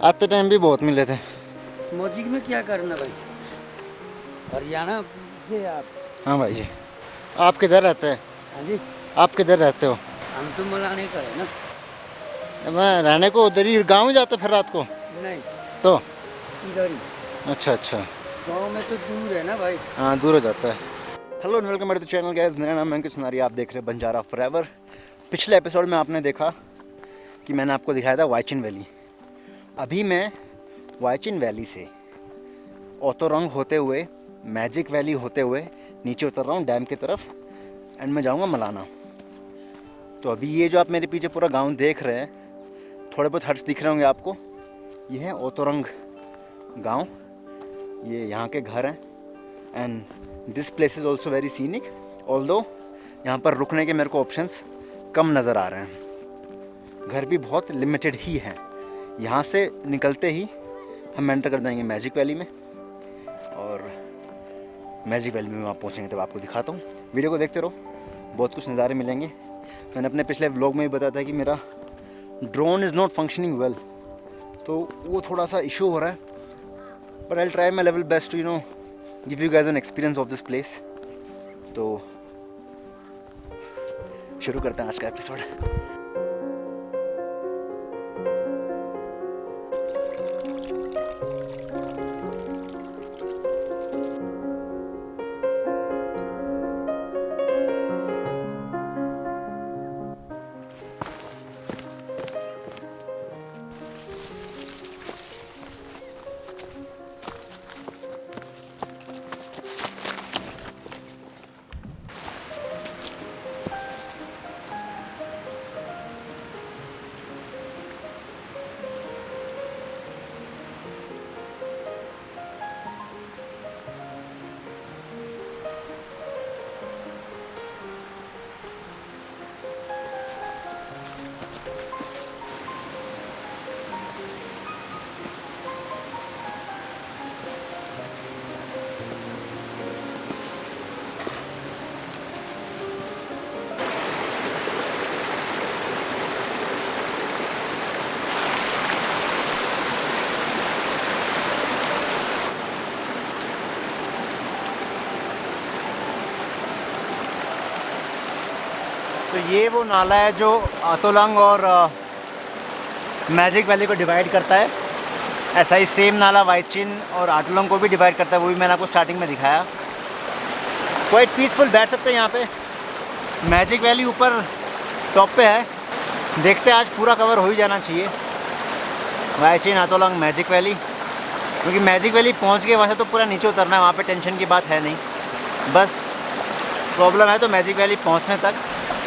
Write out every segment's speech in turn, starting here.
आते टाइम भी बहुत मिले थे। मौजिक में क्या करना भाई? हरियाणा से आप? हाँ भाई जी। आप किधर रहते हैं? हाँ जी, आप किधर रहते हो? हम तो मलाने का है ना। मैं रहने को उधर ही गाँव जाते फिर रात को नहीं, तो। इधर ही। अच्छा अच्छा। गाँव में तो दूर है ना भाई। हाँ दूर हो जाता है। Hello and welcome to the channel guys, मेरा नाम है अंकित सुनारी, आप देख रहे हैं बंजारा फॉरएवर। पिछले एपिसोड में आपने देखा कि मैंने आपको दिखाया था वाइचिन वैली। अभी मैं वाइचिन वैली से ओतोरंग होते हुए, मैजिक वैली होते हुए नीचे उतर रहा हूँ डैम की तरफ एंड मैं जाऊँगा मलाना। तो अभी ये जो आप मेरे पीछे पूरा गांव देख रहे हैं, थोड़े बहुत हट्स दिख रहे होंगे आपको, ये है ओतोरंग गांव। ये यहाँ के घर हैं and this place is also very scenic, although यहाँ पर रुकने के मेरे को ऑप्शंस कम नज़र आ रहे हैं। घर भी बहुत लिमिटेड ही हैं। यहाँ से निकलते ही हम एंटर कर जाएंगे मैजिक वैली में, और मैजिक वैली में वहाँ पहुँचेंगे तब आपको दिखाता हूँ। वीडियो को देखते रहो, बहुत कुछ नज़ारे मिलेंगे। मैंने अपने पिछले व्लॉग में भी बताया था कि मेरा drone is not functioning well, तो वो थोड़ा सा इशू हो रहा है, but I will try my level best to give you guys an experience of this place. तो शुरू करते हैं आज का एपिसोड। तो ये वो नाला है जो ओतोरंग और मैजिक वैली को डिवाइड करता है। ऐसा ही सेम नाला वाइचिन और ओतोरंग को भी डिवाइड करता है, वो भी मैंने आपको स्टार्टिंग में दिखाया। क्वाइट पीसफुल बैठ सकते हैं यहाँ पे। मैजिक वैली ऊपर टॉप पे है, देखते हैं आज पूरा कवर हो ही जाना चाहिए वाइचिन, ओतोरंग, मैजिक वैली। क्योंकि मैजिक वैली पहुँच गए वहाँ से तो पूरा नीचे उतरना है, वहाँ पे टेंशन की बात है नहीं। बस प्रॉब्लम है तो मैजिक वैली पहुँचने तक।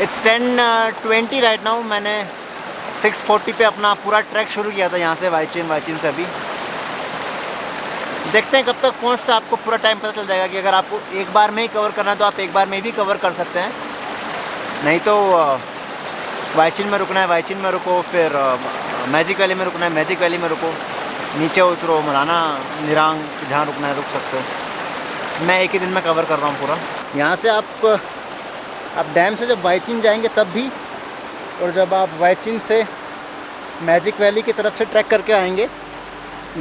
It's 10:20 right now. मैंने 6:40 पे अपना पूरा ट्रैक शुरू किया था यहाँ से वाइचिन से। अभी देखते हैं कब तक पहुँचते, आपको पूरा टाइम पता चल जाएगा कि अगर आपको एक बार में ही कवर करना है तो आप एक बार में भी कवर कर सकते हैं, नहीं तो वाइचिन में रुकना है वाइचिन में रुको, फिर मैजिक वैली में रुकना है मैजिक वैली में रुको, नीचे उतरो मलाना निरांग, जहाँ रुकना है रुक सकते हो। मैं एक ही दिन में कवर कर रहा हूँ पूरा। यहाँ से आप डैम से जब वाइचिन जाएंगे तब भी, और जब आप वाइचिन से मैजिक वैली की तरफ से ट्रैक करके आएंगे,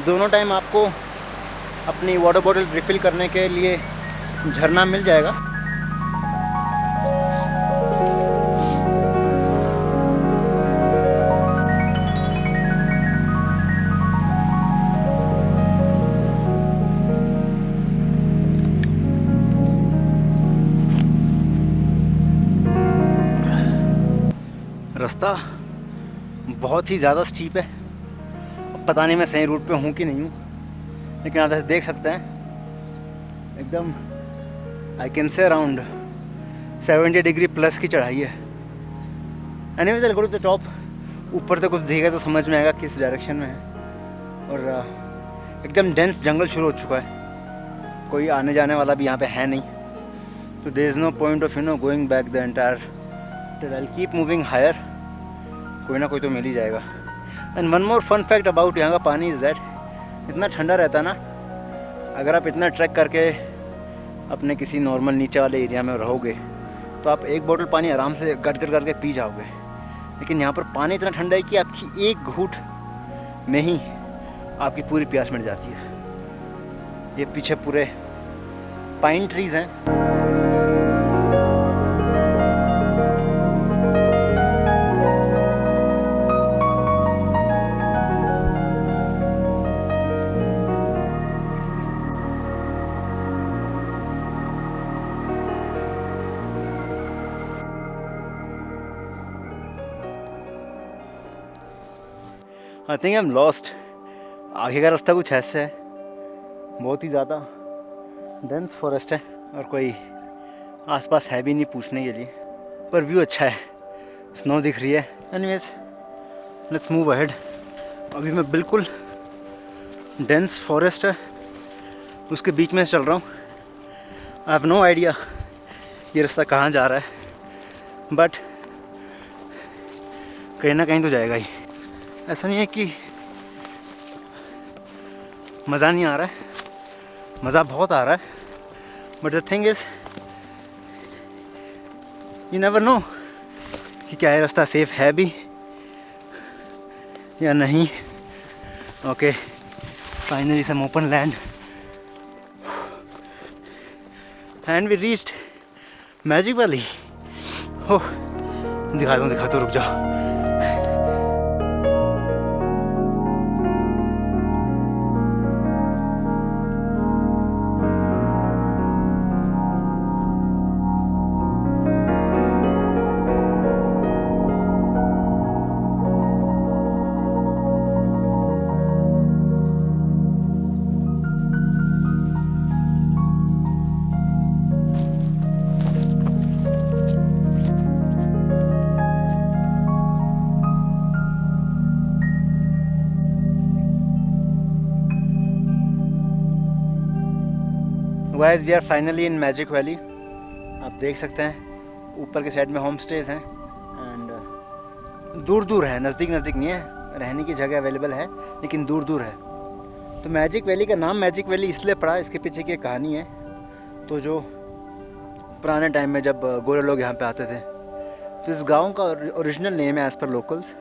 दोनों टाइम आपको अपनी वाटर बॉटल रिफ़िल करने के लिए झरना मिल जाएगा। रास्ता बहुत ही ज़्यादा स्टीप है, पता नहीं मैं सही रूट पे हूँ कि नहीं हूँ, लेकिन आप ऐसे देख सकते हैं एकदम I can say around 70 degree plus की चढ़ाई है। Anyways I go to the top. ऊपर से कुछ दिखेगा तो समझ में आएगा किस डायरेक्शन में है, और एकदम डेंस जंगल शुरू हो चुका है, कोई आने जाने वाला भी यहाँ पे है नहीं, तो there is no point of going back the entire till I keep moving higher. कोई ना कोई तो मिल ही जाएगा। And one more fun fact about यहाँ का पानी इज़ दैट इतना ठंडा रहता है ना, अगर आप इतना ट्रैक करके अपने किसी नॉर्मल नीचे वाले एरिया में रहोगे तो आप एक बोतल पानी आराम से गट गट करके पी जाओगे, लेकिन यहाँ पर पानी इतना ठंडा है कि आपकी एक घूंट में ही आपकी पूरी प्यास मिट जाती है। ये पीछे पूरे पाइन ट्रीज हैं। I think I am lost. आगे का रास्ता कुछ ऐसा है, बहुत ही ज़्यादा डेंस फॉरेस्ट है और कोई आसपास है भी नहीं पूछने के लिए, पर व्यू अच्छा है, स्नो दिख रही है। Anyways let's move ahead. अभी मैं बिल्कुल डेंस फॉरेस्ट है उसके बीच में चल रहा हूँ। आई हैव नो आइडिया ये रास्ता कहाँ जा रहा है, बट कहीं ना कहीं तो जाएगा ही। ऐसा नहीं है कि मज़ा नहीं आ रहा है, मज़ा बहुत आ रहा है, but the thing is you never know कि क्या ये रास्ता सेफ है भी या नहीं। Okay, finally some open land and we reached magic valley. Oh, दिखा दो, रुक जाओ। Guys we are finally in magic valley. आप देख सकते हैं ऊपर के साइड में होम स्टेज हैं एंड दूर दूर है, नज़दीक नहीं है। रहने की जगह अवेलेबल है लेकिन दूर दूर है। तो मैजिक वैली का नाम मैजिक वैली इसलिए पड़ा, इसके पीछे की एक कहानी है। तो जो पुराने टाइम में जब गोरे लोग यहाँ पे आते थे तो इस गांव का ओरिजिनल नेम है एज़ पर लोकल्स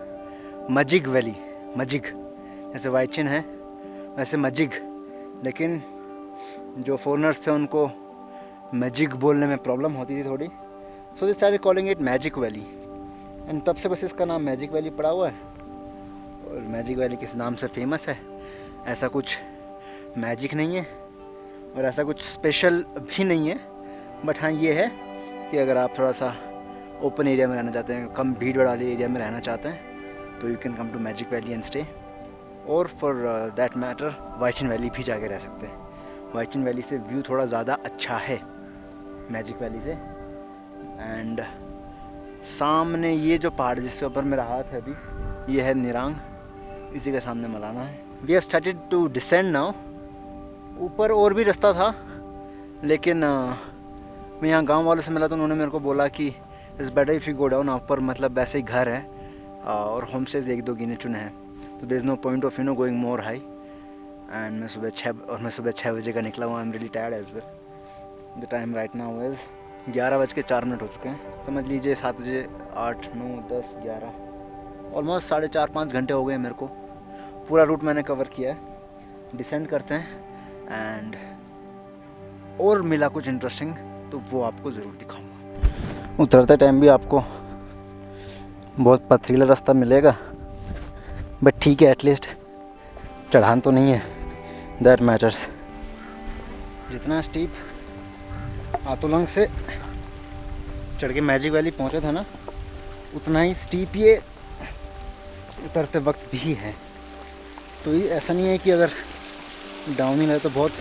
मजिग वैली। मजिग जैसे वाइचिन है वैसे मजिग, लेकिन जो फॉरेनर्स थे उनको मैजिक बोलने में प्रॉब्लम होती थी थोड़ी, so they started calling it magic valley and तब से बस इसका नाम मैजिक वैली पड़ा हुआ है। और मैजिक वैली किस नाम से फेमस है, ऐसा कुछ मैजिक नहीं है और ऐसा कुछ स्पेशल भी नहीं है, बट हाँ ये है कि अगर आप थोड़ा सा ओपन एरिया में रहना चाहते हैं, कम भीड़ वाले एरिया में रहना चाहते हैं तो you can come to Magic valley and stay, और for that matter Waichin Valley भी जाके रह सकते हैं। वाइचिन वैली से व्यू थोड़ा ज़्यादा अच्छा है मैजिक वैली से। एंड सामने ये जो पहाड़ जिसके ऊपर मेरा हाथ है अभी, ये है निरांग, इसी के सामने मलाना है। We have started to descend now. ऊपर और भी रास्ता था लेकिन मैं यहाँ गांव वालों से मिला तो उन्होंने मेरे को बोला कि इस better if you go down. ऊपर मतलब वैसे ही घर है और होम स्टेज 1-2 गिने चुने हैं, तो there is no point of going more high. And मैं सुबह 6 बजे का निकला हुआ। I am really tired as well. The time right now is 11:04 हो चुके हैं। समझ लीजिए 7 बजे 8, 9, 10, 11 ऑलमोस्ट 4.5-5 घंटे हो गए मेरे को। पूरा रूट मैंने कवर किया है। डिसेंड करते हैं एंड और मिला कुछ इंटरेस्टिंग तो वो आपको ज़रूर दिखाऊंगा। उतरते टाइम भी आपको बहुत पथरीला रास्ता मिलेगा, बट ठीक है, एटलीस्ट चढ़ान तो नहीं है, दैट मैटर्स। जितना स्टीप आतुलंग से चढ़ के मैजिक वैली पहुंचे थे ना, उतना ही स्टीप ये उतरते वक्त भी है। तो ये ऐसा नहीं है कि अगर डाउन हिल है तो बहुत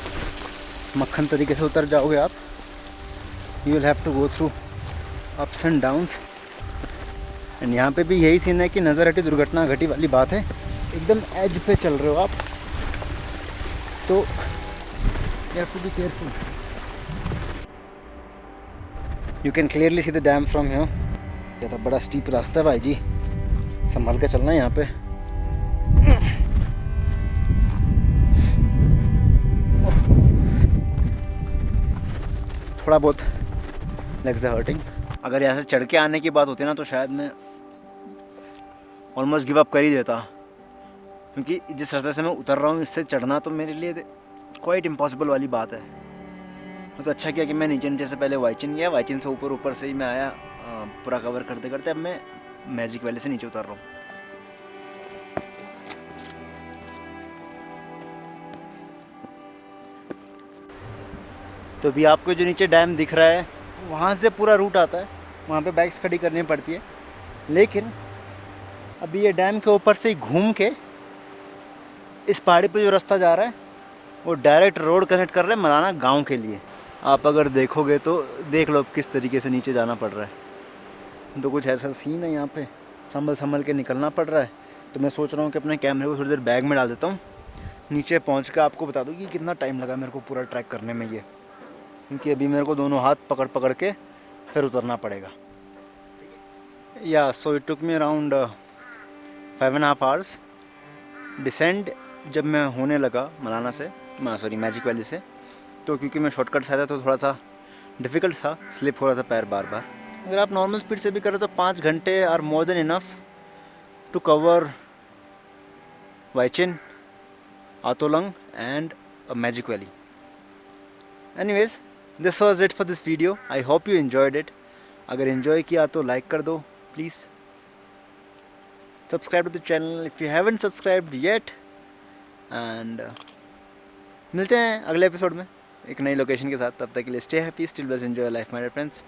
मक्खन तरीके से उतर जाओगे आप। You will have to go through ups and downs. And यहाँ पे भी यही सीन है कि नज़र हटी दुर्घटना घटी वाली बात है। एकदम एज पे चल रहे हो आप, तो you have to be careful. You can clearly see the dam from here. ज़्यादा बड़ा स्टीप रास्ता है भाई जी, संभाल के चलना है यहाँ पे। थोड़ा बहुत लेग्स आर हर्टिंग। अगर यहाँ से चढ़ के आने की बात होती ना तो शायद मैं ऑलमोस्ट गिव अप कर ही देता, क्योंकि जिस रास्ते से मैं उतर रहा हूँ इससे चढ़ना तो मेरे लिए क्वाइट इम्पॉसिबल वाली बात है। तो अच्छा किया कि मैं नीचे नीचे से पहले वाइचिन गया, वाइचिन से ऊपर ऊपर से ही मैं आया पूरा कवर करते करते। अब मैं मैजिक वैली से नीचे उतर रहा हूँ। तो अभी आपको जो नीचे डैम दिख रहा है वहाँ से पूरा रूट आता है, वहाँ पे बाइक्स खड़ी करनी पड़ती है। लेकिन अभी ये डैम के ऊपर से ही घूम के इस पहाड़ी पे जो रास्ता जा रहा है वो डायरेक्ट रोड कनेक्ट कर रहा है मलाना गांव के लिए। आप अगर देखोगे तो देख लो अब किस तरीके से नीचे जाना पड़ रहा है। तो कुछ ऐसा सीन है यहाँ पे, संभल संभल के निकलना पड़ रहा है। तो मैं सोच रहा हूँ कि अपने कैमरे को थोड़ी देर बैग में डाल देता हूँ, नीचे पहुँच के आपको बता दूँ कि कितना टाइम लगा मेरे को पूरा ट्रैक करने में ये, क्योंकि अभी मेरे को दोनों हाथ पकड़ पकड़ के फिर उतरना पड़ेगा। या so it took me around 5.5 hours descend. जब मैं होने लगा मलाना से, सॉरी मैजिक वैली से, तो क्योंकि मैं शॉर्टकट से आया था तो थोड़ा सा डिफ़िकल्ट था, स्लिप हो रहा था पैर बार बार। अगर आप नॉर्मल स्पीड से भी करें तो 5 घंटे are more than enough to cover वाइचिन, आतोलंग and magic valley. Anyways, this was it for this video. I hope you enjoyed it. अगर एंजॉय किया तो लाइक कर दो please. Subscribe to the channel if you haven't subscribed yet. And मिलते हैं अगले एपिसोड में एक नई लोकेशन के साथ। तब तक के लिए stay happy, still blessed, enjoy life my dear friends.